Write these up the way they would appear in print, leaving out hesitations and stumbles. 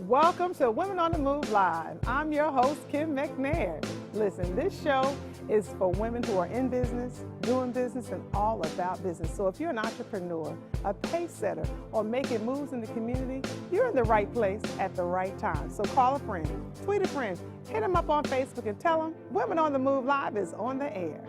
Welcome to Women on the Move Live. I'm your host, Kim McNair. Listen, this show is for women who are in business, doing business, and all about business. So if you're an entrepreneur, a pace setter, or making moves in the community, you're in the right place at the right time. So call a friend, tweet a friend, hit them up on Facebook and tell them Women on the Move Live is on the air.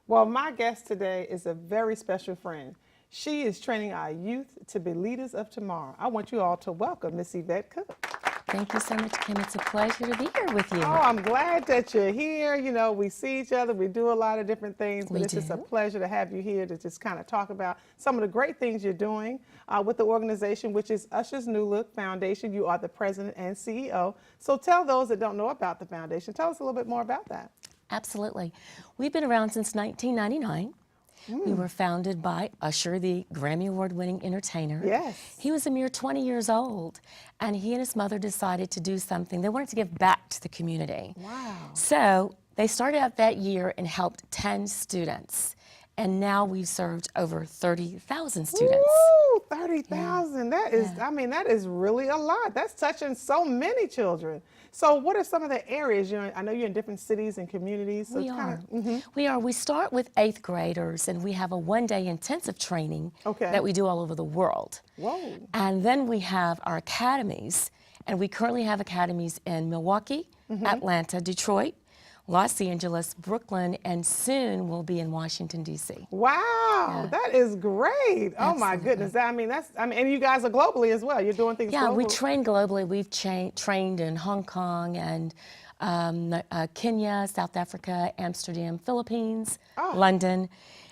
Well, my guest today is a very special friend. She is training our youth to be leaders of tomorrow. I want you all to welcome Miss Yvette Cook. Thank you so much, Kim. It's a pleasure to be here with you. Oh, I'm glad that you're here. You know, we see each other, we do a lot of different things, but it's just a pleasure to have you here to just kind of talk about some of the great things you're doing with the organization, which is Ushers New Look Foundation. You are the president and CEO. So tell those that don't know about the foundation, tell us a little bit more about that. Absolutely. We've been around since 1999. We were founded by Usher, the Grammy Award-winning entertainer. Yes. He was a mere 20 years old, and he and his mother decided to do something. They wanted to give back to the community. Wow. So they started out that year and helped 10 students. And now we've served over 30,000 students. Woo, 30,000. Yeah. That is, I mean, that is really a lot. That's touching so many children. So what are some of the areas, you know, I know you're in different cities and communities. So We are. We start with 8th graders, and we have a one-day intensive training that we do all over the world. Whoa. And then we have our academies, and we currently have academies in Milwaukee, Atlanta, Detroit, Los Angeles, Brooklyn, and soon we'll be in Washington, D.C. Wow, that is great. Oh my goodness. I mean, and you guys are globally as well. You're doing things globally. Yeah, we train globally. We've trained in Hong Kong and Kenya, South Africa, Amsterdam, Philippines, London,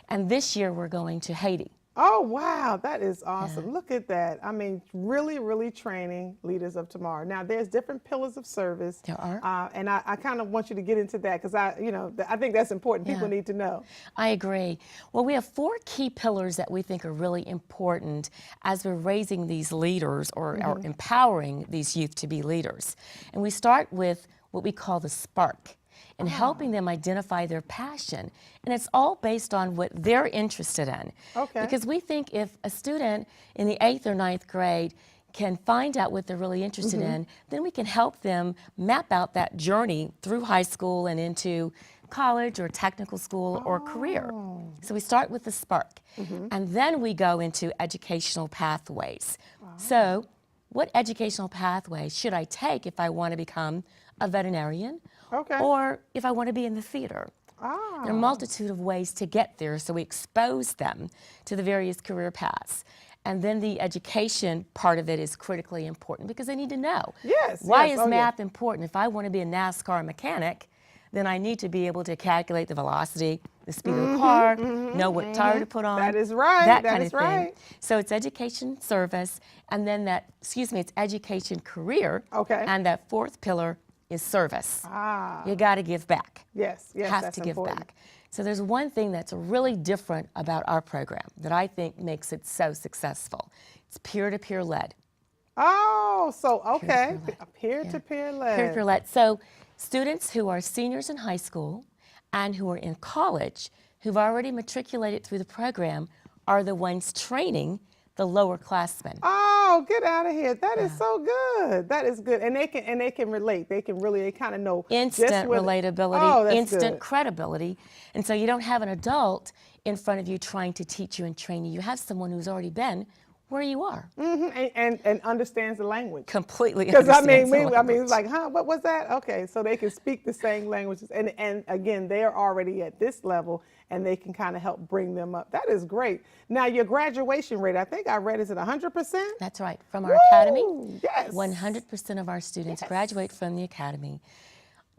and this year we're going to Haiti. Oh, wow, that is awesome. Yeah. Look at that. I mean, really, really training leaders of tomorrow. Now, there's different pillars of service. There are. And I kind of want you to get into that because I think that's important. People need to know. I agree. Well, we have 4 key pillars that we think are really important as we're raising these leaders or empowering these youth to be leaders. And we start with what we call the spark, and helping them identify their passion. And it's all based on what they're interested in. Okay. Because we think if a student in the 8th or 9th grade can find out what they're really interested in, then we can help them map out that journey through high school and into college or technical school or career. So we start with the spark. And then we go into educational pathways. So what educational pathways should I take if I want to become a veterinarian? Or if I want to be in the theater. There are a multitude of ways to get there, so we expose them to the various career paths. And then the education part of it is critically important because they need to know. Yes. Why is math important? If I want to be a NASCAR mechanic, then I need to be able to calculate the velocity, the speed of the car, know what tire to put on. That is right. That kind of thing. So it's education service, and then it's education career. And that 4th pillar is service. You got to give back. Yes, Have to give back. So there's one thing that's really different about our program that I think makes it so successful. It's peer-to-peer led. Oh, so peer-to-peer led. Peer-to-peer led. So students who are seniors in high school and who are in college, who've already matriculated through the program, are the ones training the lower classmen. Oh, get out of here. That is so good. That is good. And they can relate. They kind of know. Instant relatability, instant credibility. And so you don't have an adult in front of you trying to teach you and train you. You have someone who's already been where you are. And understands the language. Completely Because understands it's like, what was that? Okay, so they can speak the same languages. And again, they're already at this level and they can kind of help bring them up. That is great. Now your graduation rate, I think I read, is at 100%? That's right. From our academy, yes. 100% of our students graduate from the academy,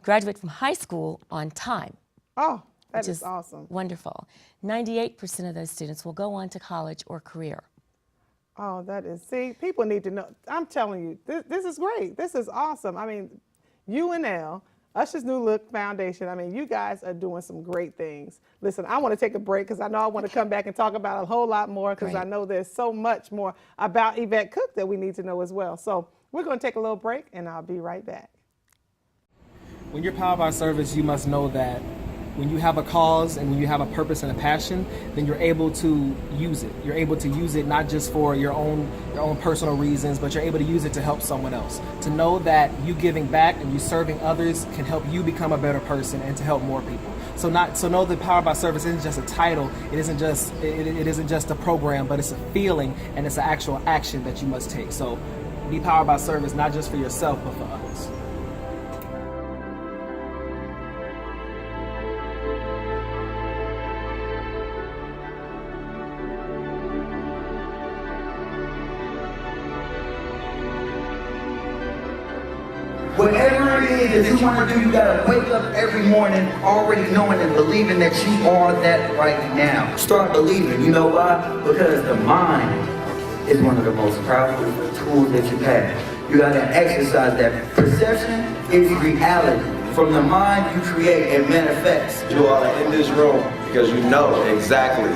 graduate from high school on time. Oh, that is awesome. Wonderful. 98% of those students will go on to college or career. Oh, that is, see, people need to know. I'm telling you, this is great. This is awesome. I mean, UNL, Ushers New Look Foundation, I mean, you guys are doing some great things. Listen, I want to take a break because I know I want to come back and talk about a whole lot more because I know there's so much more about Yvette Cook that we need to know as well. So we're going to take a little break and I'll be right back. When you're powered by service, you must know that when you have a cause and when you have a purpose and a passion, then you're able to use it. You're able to use it not just for your own personal reasons, but you're able to use it to help someone else. To know that you giving back and you serving others can help you become a better person and to help more people. So know that Powered by Service isn't just a title. It isn't just a program, but it's a feeling and it's an actual action that you must take. So be powered by service, not just for yourself, but for others. Whatever it is that you want to do, you gotta wake up every morning already knowing and believing that you are that right now. Start believing. You know why? Because the mind is one of the most powerful tools that you have. You gotta exercise that. Perception is reality. From the mind, you create and manifest. You all are in this room because you know exactly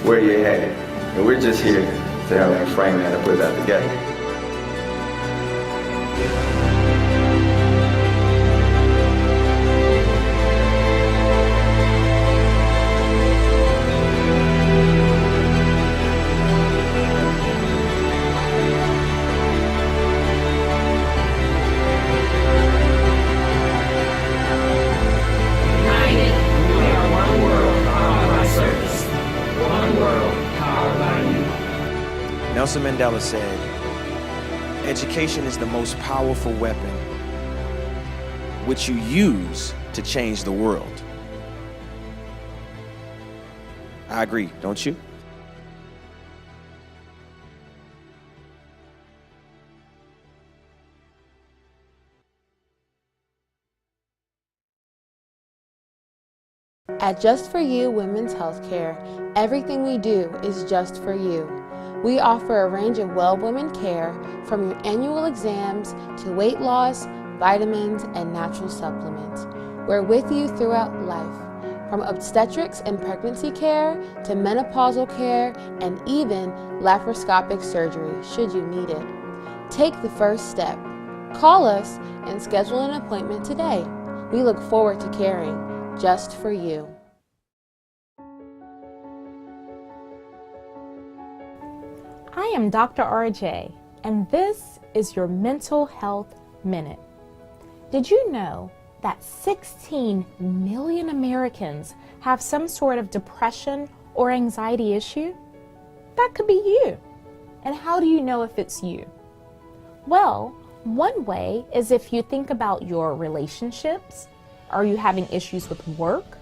where you're headed. And we're just here to help you frame that and put that together. Nelson Mandela said, education is the most powerful weapon which you use to change the world. I agree, don't you? At Just For You Women's Healthcare, everything we do is just for you. We offer a range of well-women care from your annual exams to weight loss, vitamins, and natural supplements. We're with you throughout life, from obstetrics and pregnancy care to menopausal care and even laparoscopic surgery should you need it. Take the first step. Call us and schedule an appointment today. We look forward to caring just for you. I am Dr. RJ, and this is your Mental Health Minute. Did you know that 16 million Americans have some sort of depression or anxiety issue? That could be you. And how do you know if it's you? Well, one way is if you think about your relationships. Are you having issues with work?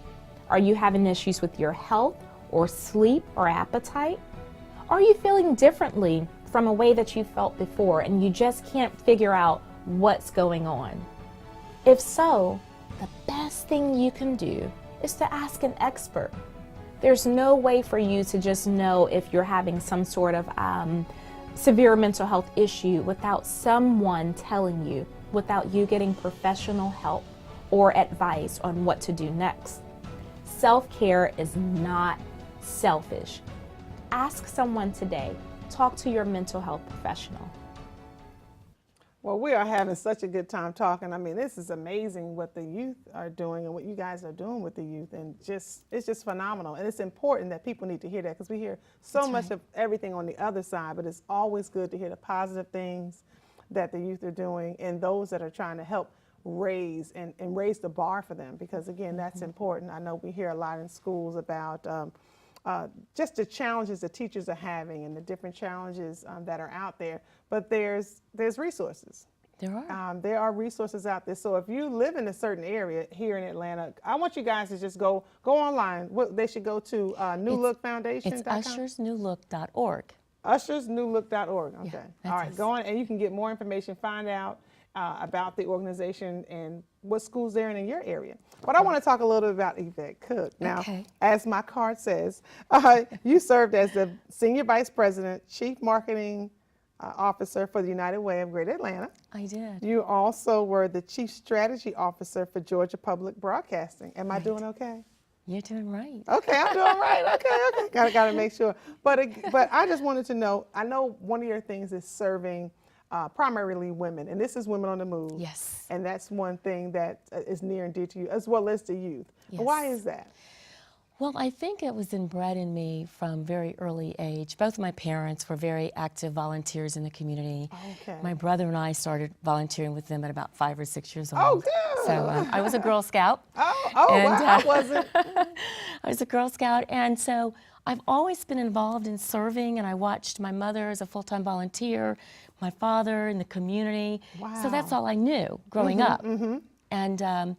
Are you having issues with your health or sleep or appetite? Are you feeling differently from a way that you felt before and you just can't figure out what's going on? If so, the best thing you can do is to ask an expert. There's no way for you to just know if you're having some sort of severe mental health issue without someone telling you, without you getting professional help or advice on what to do next. Self-care is not selfish. Ask someone today. Talk to your mental health professional. Well, we are having such a good time talking. I mean, this is amazing what the youth are doing and what you guys are doing with the youth, and it's just phenomenal. And it's important that people need to hear that because we hear so much of everything on the other side, but it's always good to hear the positive things that the youth are doing and those that are trying to help raise and raise the bar for them, because again, that's important. I know we hear a lot in schools about just the challenges the teachers are having and the different challenges that are out there, but there's resources. There are resources out there. So if you live in a certain area here in Atlanta, I want you guys to just go online. They should go to New Look Foundation. It's ushersnewlook.org. Ushersnewlook.org. Okay. Yeah, all right. us. Go on and you can get more information, find out about the organization and what schools they're in your area. But I want to talk a little bit about Yvette Cook. Now, as my card says, you served as the Senior Vice President, Chief Marketing Officer for the United Way of Greater Atlanta. I did. You also were the Chief Strategy Officer for Georgia Public Broadcasting. Am I doing okay? You're doing right. Okay, I'm doing right. Okay. Got to make sure. But I just wanted to know, I know one of your things is serving primarily women, and this is Women on the Move. Yes. And that's one thing that is near and dear to you, as well as the youth. Yes. Why is that? Well, I think it was inbred in me from very early age. Both my parents were very active volunteers in the community. Okay. My brother and I started volunteering with them at about 5 or 6 years old. Oh, good. So I was a Girl Scout. Wow, I wasn't. I was a Girl Scout, and so I've always been involved in serving, and I watched my mother as a full-time volunteer, my father in the community. Wow. So that's all I knew growing up. And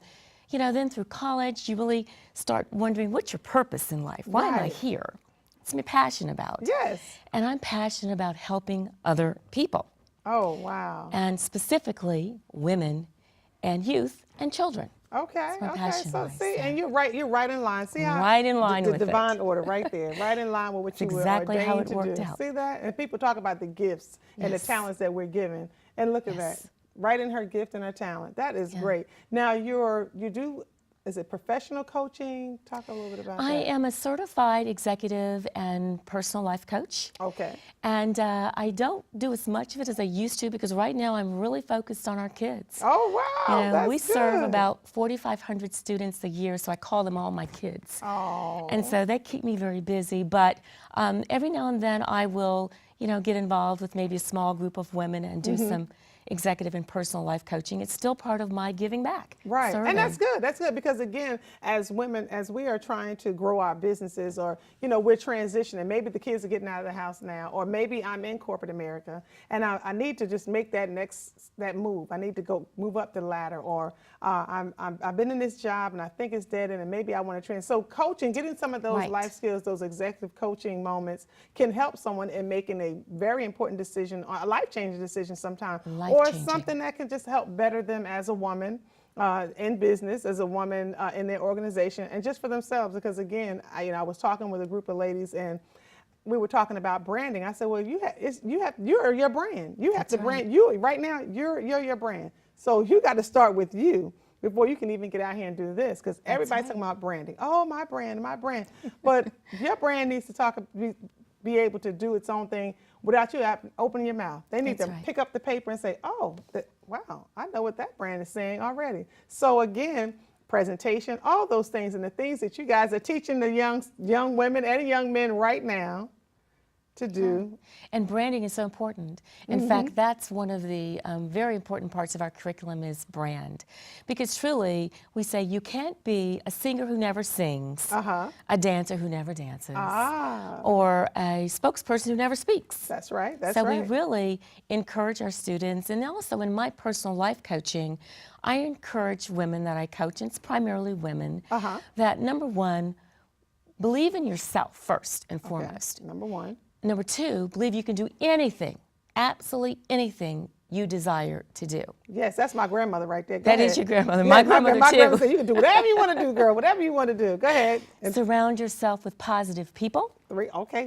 you know, then through college, you really start wondering, what's your purpose in life? Why am I here? It's my passion about. Yes. And I'm passionate about helping other people. Oh, wow. And specifically women and youth and children. Okay. my Okay. passion So lies, see, so. and you're right in line. See how Right in line the with it. divine order right there, right in line with what you were exactly how ordained it worked to do. out. See that? And people talk about the gifts and the Yes. talents that we're given. And look at that. Right in her gift and her talent. That is great. Now is it professional coaching? Talk a little bit about that. I am a certified executive and personal life coach. Okay. And I don't do as much of it as I used to because right now I'm really focused on our kids. Oh, wow. You know, That's we serve good. about 4,500 students a year, so I call them all my kids. Oh. And so they keep me very busy. But every now and then I will, you know, get involved with maybe a small group of women and do some executive and personal life coaching. It's still part of my giving back. Right, serving. and that's good. That's good because again, as women, as we are trying to grow our businesses, or you know, we're transitioning. Maybe the kids are getting out of the house now, or maybe I'm in corporate America, and I need to just make that move. I need to move up the ladder, or I've been in this job and I think it's dead end, and maybe I want to train. So coaching, getting some of those life skills, those executive coaching moments, can help someone in making a very important decision, or a life-changing decision sometimes. Or something that can just help better them as a woman in business, as a woman in their organization, and just for themselves. Because again, I was talking with a group of ladies, and we were talking about branding. I said, well, you're your brand. You have to brand you right now. You're your brand. So you got to start with you before you can even get out here and do this. Because everybody's talking about branding. Oh, my brand. But your brand needs to be able to do its own thing without you opening your mouth. They need to pick up the paper and say, oh, wow, I know what that brand is saying already. So again, presentation, all those things, and the things that you guys are teaching the young women and young men right now to do. And branding is so important. In fact, that's one of the very important parts of our curriculum is brand. Because truly, we say you can't be a singer who never sings, a dancer who never dances, or a spokesperson who never speaks. That's right, So we really encourage our students, and also in my personal life coaching, I encourage women that I coach, and it's primarily women, that number one, believe in yourself first and foremost. Number one. Number two, believe you can do anything, absolutely anything you desire to do. Yes, that's my grandmother right there. Go That ahead. is your grandmother. Yeah, my grandmother my too. grandmother said you can do whatever you want to do, girl, whatever you want to do. Go ahead. And surround yourself with positive people.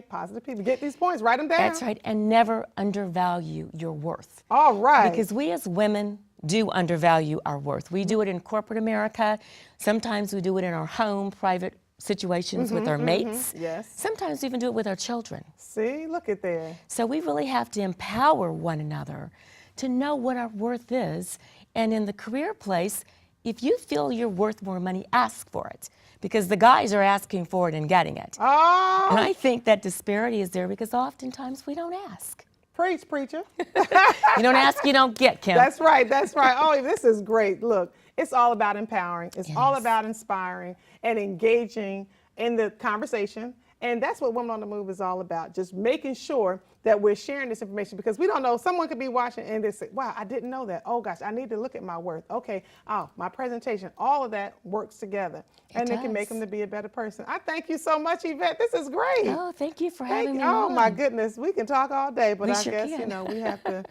Positive people. Get these points, write them down. That's right, and never undervalue your worth. All right. Because we as women do undervalue our worth. We do it in corporate America. Sometimes we do it in our home, private situations with our mates. Yes. Sometimes we even do it with our children. See, look at there. So we really have to empower one another to know what our worth is. And in the career place, if you feel you're worth more money, ask for it. Because the guys are asking for it and getting it. Oh. And I think that disparity is there because oftentimes we don't ask. Preach, preacher. You don't ask, you don't get, Kim. That's right. Oh, this is great. Look, it's all about empowering. It's all about inspiring and engaging in the conversation. And that's what Women on the Move is all about, just making sure that we're sharing this information, because we don't know, someone could be watching and they say, wow, I didn't know that. Oh gosh, I need to look at my worth. Okay, my presentation, all of that works together. And it can make them to be a better person. I thank you so much, Yvette. This is great. Oh, thank you for having me Oh on. my goodness, we can talk all day, but I sure guess, can. we have to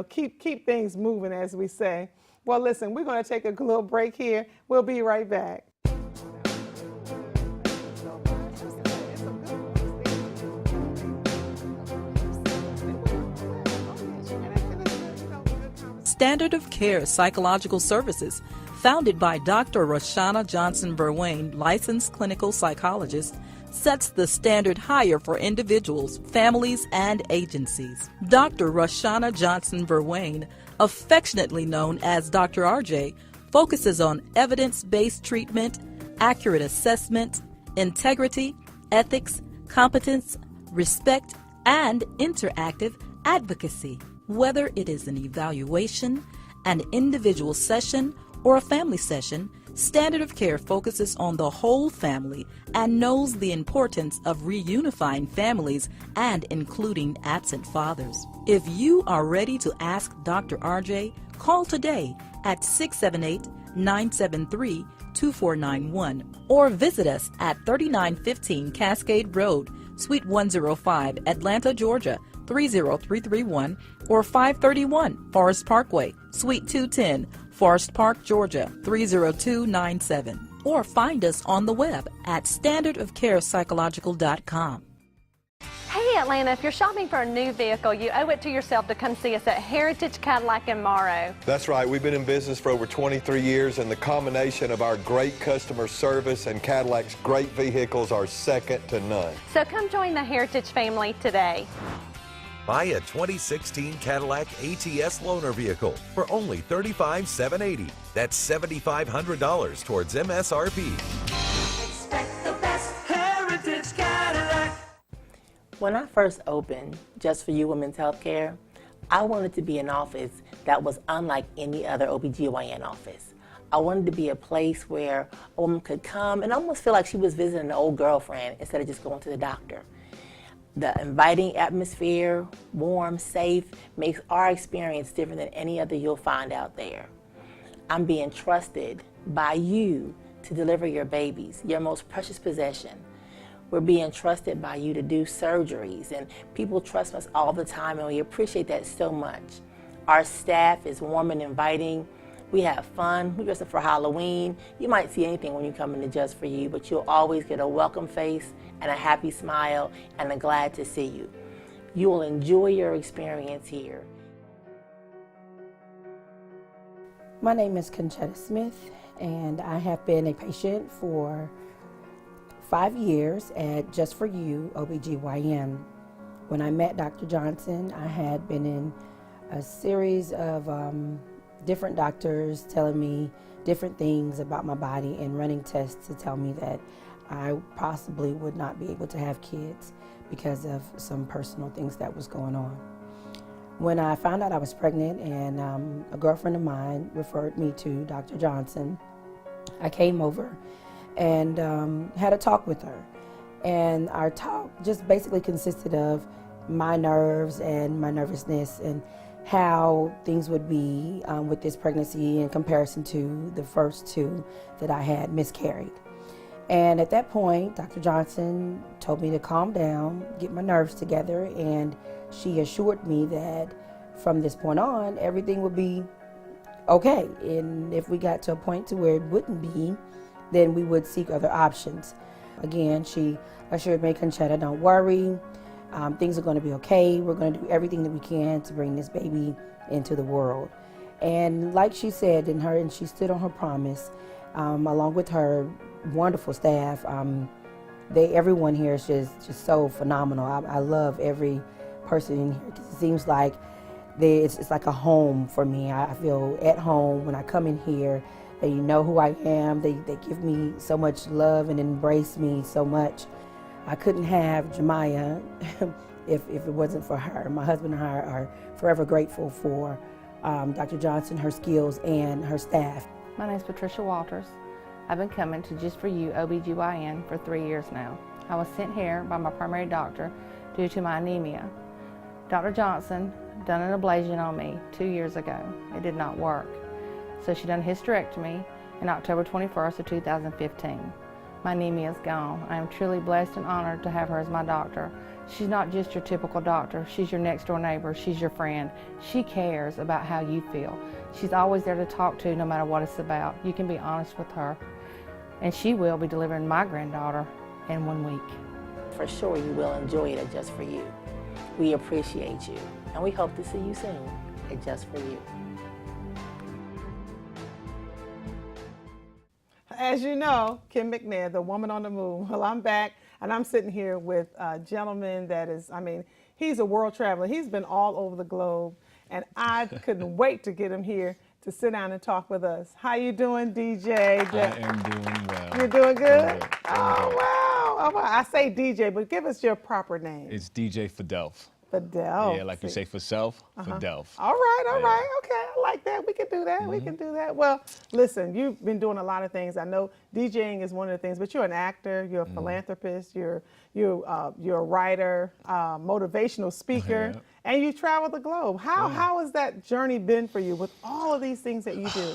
keep things moving, as we say. Well, listen, we're going to take a little break here. We'll be right back. Standard of Care Psychological Services, founded by Dr. Roshana Johnson-Verwain, licensed clinical psychologist, sets the standard higher for individuals, families, and agencies. Dr. Roshana Johnson-Verwain, affectionately known as Dr. RJ, focuses on evidence-based treatment, accurate assessment, integrity, ethics, competence, respect, and interactive advocacy. Whether it is an evaluation, an individual session, or a family session, Standard of Care focuses on the whole family and knows the importance of reunifying families and including absent fathers. If you are ready to ask Dr. RJ, call today at 678-973-2491 or visit us at 3915 Cascade Road, Suite 105, Atlanta, Georgia, 30331, or 531 Forest Parkway, Suite 210, Forest Park, Georgia, 30297. Or find us on the web at standardofcarepsychological.com. Hey Atlanta, if you're shopping for a new vehicle, you owe it to yourself to come see us at Heritage Cadillac in Morrow. That's right. We've been in business for over 23 years, and the combination of our great customer service and Cadillac's great vehicles are second to none. So come join the Heritage family today. Buy a 2016 Cadillac ATS loaner vehicle for only $35,780. That's $7,500 towards MSRP. Expect the best. Heritage Cadillac. When I first opened Just for You Women's Healthcare, I wanted to be an office that was unlike any other OBGYN office. I wanted to be a place where a woman could come and almost feel like she was visiting an old girlfriend instead of just going to the doctor. The inviting atmosphere, warm, safe, makes our experience different than any other you'll find out there. I'm being trusted by you to deliver your babies, your most precious possession. We're being trusted by you to do surgeries, and people trust us all the time, and we appreciate that so much. Our staff is warm and inviting. We have fun. We dress up for Halloween. You might see anything when you come into Just for You, but you'll always get a welcome face and a happy smile and a glad to see you. You will enjoy your experience here. My name is Conchetta Smith, and I have been a patient for 5 years at Just for You OBGYN. When I met Dr. Johnson, I had been in a series of different doctors telling me different things about my body and running tests to tell me that I possibly would not be able to have kids because of some personal things that was going on. When I found out I was pregnant and a girlfriend of mine referred me to Dr. Johnson, I came over and had a talk with her. And our talk just basically consisted of my nerves and my nervousness and how things would be with this pregnancy in comparison to the first two that I had miscarried. And at that point, Dr. Johnson told me to calm down, get my nerves together, and she assured me that from this point on, everything would be okay. And if we got to a point to where it wouldn't be, then we would seek other options. Again, she assured me, Conchetta, don't worry. Things are going to be okay. We're going to do everything that we can to bring this baby into the world. And like she said, and she stood on her promise, along with her wonderful staff. Everyone here is just so phenomenal. I love every person in here because it seems like it's like a home for me. I feel at home when I come in here. They know who I am. They give me so much love and embrace me so much. I couldn't have Jemiah if it wasn't for her. My husband and I are forever grateful for Dr. Johnson, her skills, and her staff. My name is Patricia Walters. I've been coming to Just for You OBGYN for 3 years now. I was sent here by my primary doctor due to my anemia. Dr. Johnson done an ablation on me 2 years ago. It did not work. So she done a hysterectomy in October 21st of 2015. My anemia is gone. I am truly blessed and honored to have her as my doctor. She's not just your typical doctor. She's your next door neighbor. She's your friend. She cares about how you feel. She's always there to talk to no matter what it's about. You can be honest with her. And she will be delivering my granddaughter in 1 week. For sure you will enjoy it at Just For You. We appreciate you, and we hope to see you soon at Just For You. As you know, Kim McNair, the woman on the move. Well, I'm back, and I'm sitting here with a gentleman that is, I mean, he's a world traveler. He's been all over the globe, and I couldn't wait to get him here to sit down and talk with us. How you doing, DJ? I am doing well. You're doing good? Oh, wow. Oh, wow. I say DJ, but give us your proper name. It's DJ Fadelf. Fadelf. Yeah, like you say for self, Fadelf. All right. Okay, I like that. We can do that. We can do that. Well, listen, you've been doing a lot of things. I know DJing is one of the things, but you're an actor, you're a philanthropist, you're a writer, motivational speaker, and you travel the globe. How has that journey been for you with all of these things that you do?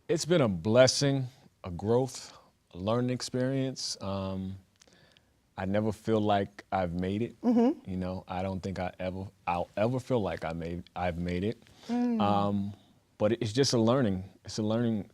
It's been a blessing, a growth, a learning experience. I never feel like I've made it. You know, I don't think I'll ever feel like I've made it. But it's just a learning. It's a learning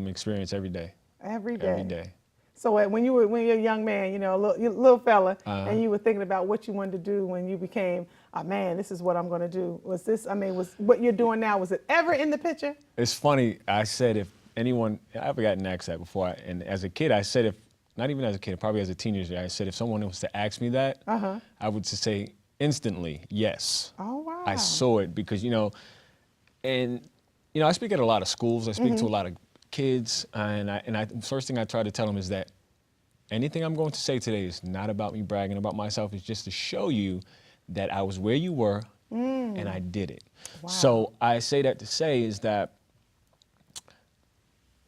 experience every day. Every day. Every day. So when you're a young man, you know, a little fella, and you were thinking about what you wanted to do when you became a man, this is what I'm going to do. Was what you're doing now, was it ever in the picture? It's funny. I said if anyone, I've gotten asked that before, and as a kid, I said not even as a kid, probably as a teenager, I said if someone was to ask me that, I would just say instantly, yes. Oh, wow. I saw it because, you know, I speak at a lot of schools. I speak to a lot of kids, and the first thing I try to tell them is that anything I'm going to say today is not about me bragging about myself. It's just to show you that I was where you were, and I did it. Wow. So I say that to say is that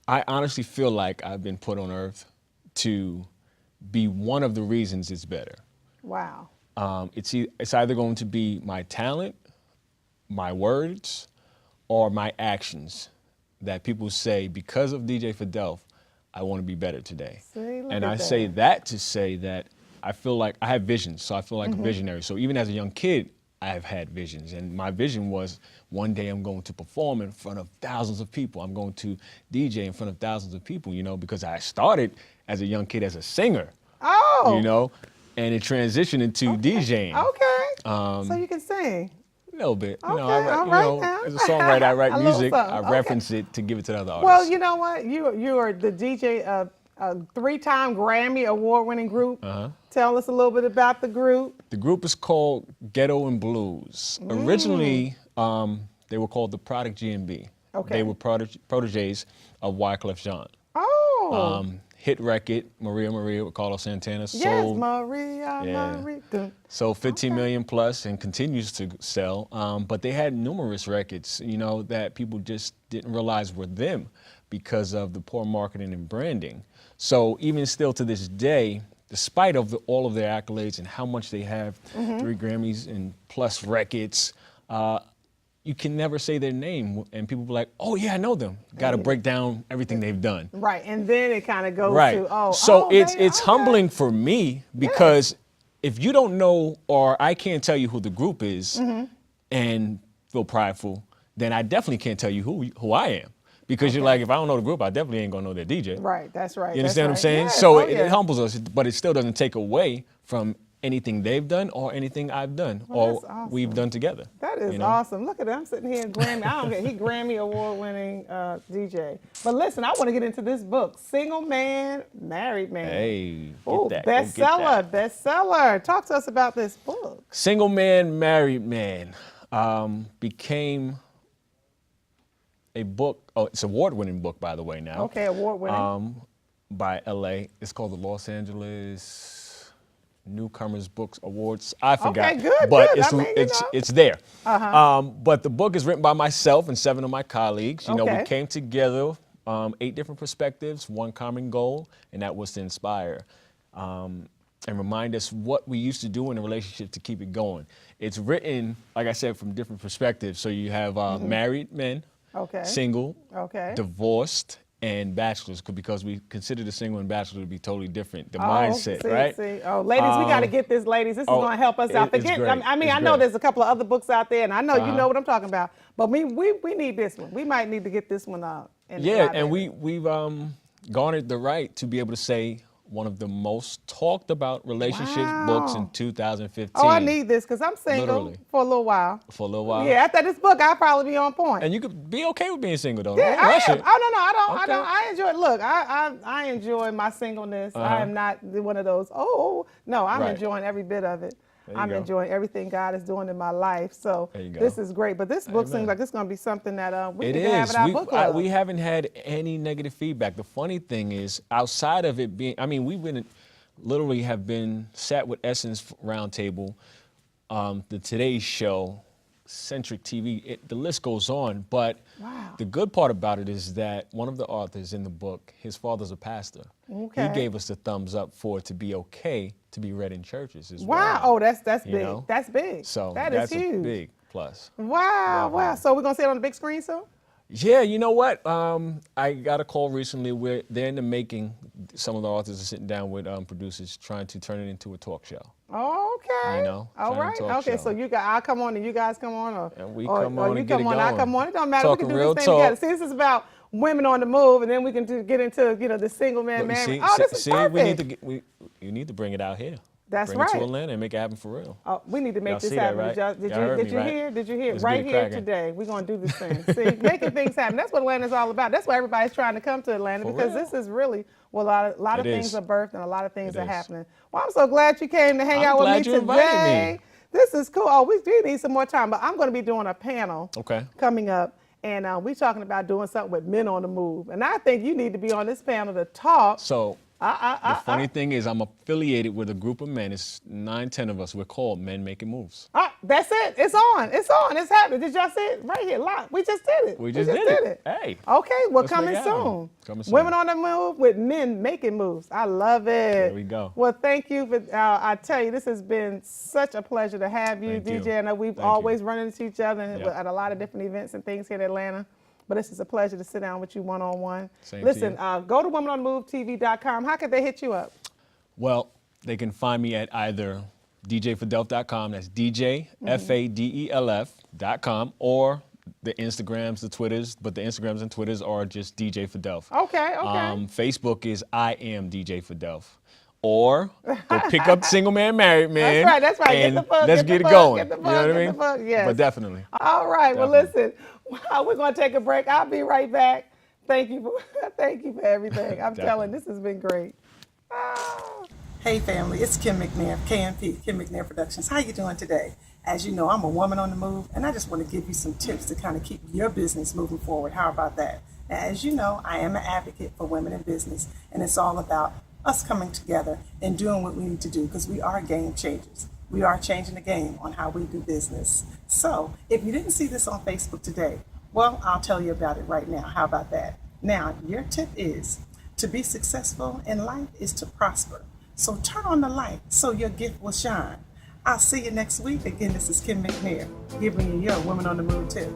I honestly feel like I've been put on earth to be one of the reasons it's better. Wow. It's either going to be my talent, my words, or my actions that people say, because of DJ Fadelf, I want to be better today. And I say that to say that I feel like I have visions, so I feel like a visionary. So even as a young kid, I have had visions, and my vision was one day I'm going to perform in front of thousands of people. I'm going to DJ in front of thousands of people, you know, because I started as a young kid as a singer, you know, and it transitioned into DJing. Okay, so you can sing. A little bit. Okay, You know, as a songwriter, I write music, I reference it to give it to the other artists. Well, you know what? You are the DJ of a 3-time Grammy award-winning group. Tell us a little bit about the group. The group is called Ghetto and Blues. Originally, they were called the Product G&B. Okay. They were proteges of Wyclef Jean. Oh. Hit record, Maria Maria with Carlos Santana. Yes, sold, Maria. Sold 15 million plus and continues to sell. But they had numerous records, you know, that people just didn't realize were them because of the poor marketing and branding. So even still to this day, despite of all of their accolades and how much they have, 3 Grammys and plus records, you can never say their name, and people be like, "Oh yeah, I know them." Got to break down everything they've done. Right, and then it kind of goes to So it's humbling for me because if you don't know, or I can't tell you who the group is, and feel prideful, then I definitely can't tell you who I am. Because you're like, if I don't know the group, I definitely ain't gonna know their DJ. Right, that's right. You understand what I'm saying? Yes. So it humbles us, but it still doesn't take away from anything they've done or anything I've done or we've done together. That is awesome. Look at that. I'm sitting here in Grammy. I don't get he Grammy award-winning DJ. But listen, I want to get into this book, Single Man, Married Man. Hey, bestseller. Talk to us about this book. Single Man, Married Man became a book. Oh, it's an award-winning book, by the way, now. Okay, award-winning. By LA. It's called the Los Angeles Newcomers Books Awards. I forgot. Okay, good. But good. it's there. But the book is written by myself and 7 of my colleagues. You know, we came together, 8 different perspectives, one common goal, and that was to inspire and remind us what we used to do in a relationship to keep it going. It's written, like I said, from different perspectives. So you have married men, single, divorced, and bachelor's, because we consider the single and bachelor to be totally different. The Oh, mindset, see, right? See. Oh, ladies, we got to get this, ladies. This is going to help us out. It's great. I mean, It's I know great. there's a couple of other books out there, and I know you know what I'm talking about. But we need this one. We might need to get this one out. Yeah, and we've garnered the right to be able to say one of the most talked about relationship books in 2015. Oh, I need this because I'm single Literally. for a little while. For a little while. Yeah, after this book, I'll probably be on point. And you could be okay with being single, though. Yeah, Don't I rush am. it. Oh, no, I don't. Okay. I enjoy it. Look, I enjoy my singleness. I am not one of those, no, I'm Right. enjoying every bit of it. There you I'm go. enjoying everything God is doing in my life. So There you go. this is great. But this book seems Amen. like it's going to be something that we It need to have is. in our book club. We haven't had any negative feedback. The funny thing is, outside of it being, I mean, literally have been sat with Essence Roundtable, the Today Show, Centric TV, the list goes on. But the good part about it is that one of the authors in the book, his father's a pastor. Okay. He gave us the thumbs up for it to be okay to be read in churches as well. Wow. Oh, that's You big. know? That's big. So that that's is huge. a big plus. Wow. So we're going to see it on the big screen soon? Yeah, you know what? I got a call recently where they're in the making. Some of the authors are sitting down with producers trying to turn it into a talk show. Okay. You know, All right. Okay. So I'll come on and you guys come on, or and we or, come or on you and get come it on, I going. come on. It don't matter. Talking we can do real this thing talk. together. See, this is about women on the move, and then we can get into the single man Look, marriage. see, This is perfect. you need to bring it out here. That's bring it right. to Atlanta and make it happen for real. Oh, we need to make Y'all this see that, happen. right? Did Y'all heard you me, right? hear? Did you hear? Let's Right get it here cracking. today, we're going to do this thing. See, making things happen. That's what Atlanta's all about. That's why everybody's trying to come to Atlanta, For because real. this is really, well, a lot of It things is. are birthed and a lot of things It are is. happening. Well, I'm so glad you came to hang I'm out with me glad you invited today. me. This is cool. Oh, we do need some more time, but I'm going to be doing a panel Okay. coming up. And we're talking about doing something with men on the move. And I think you need to be on this panel to talk. So the funny thing is, I'm affiliated with a group of men. It's 9-10 of us. We're called Men Making Moves. That's it. It's on. It's on. It's happening. Did y'all see it? Right here, live. We just did it. We just did it. Hey. Okay, well, Let's coming make it happen. soon. Coming soon. Women on the move with men making moves. I love it. There we go. Well, thank you for. I tell you, this has been such a pleasure to have you, Thank DJ. you. I know we've Thank always run into each other Yep. at a lot of different events and things here in Atlanta. But this is a pleasure to sit down with you one-on-one. Same to Listen, you. go to womenonthemovetv.com. How can they hit you up? Well, they can find me at either djfadelf.com, that's DJFADELF.com, or the Instagrams, the Twitters, but the Instagrams and Twitters are just DJ Fadelf. Okay. Facebook is I am DJ Fadelf. Or go pick up Single Man, Married Man. That's right. And Get the book, let's get get the it book, going. get the You book, know what I get mean? the book, yes. But definitely. All right. Well, Definitely. listen, we're going to take a break. I'll be right back. Thank you for everything. I'm telling, this has been great. Hey, family. It's Kim McNair, KMP, Kim McNair Productions. How you doing today? As you know, I'm a woman on the move, and I just want to give you some tips to kind of keep your business moving forward. How about that? Now, as you know, I am an advocate for women in business, and it's all about us coming together and doing what we need to do, because we are game changers. We are changing the game on how we do business. So if you didn't see this on Facebook today, well, I'll tell you about it right now. How about that? Now, your tip is to be successful in life is to prosper. So turn on the light so your gift will shine. I'll see you next week. Again, this is Kim McNair, giving you your Women on the Move tip.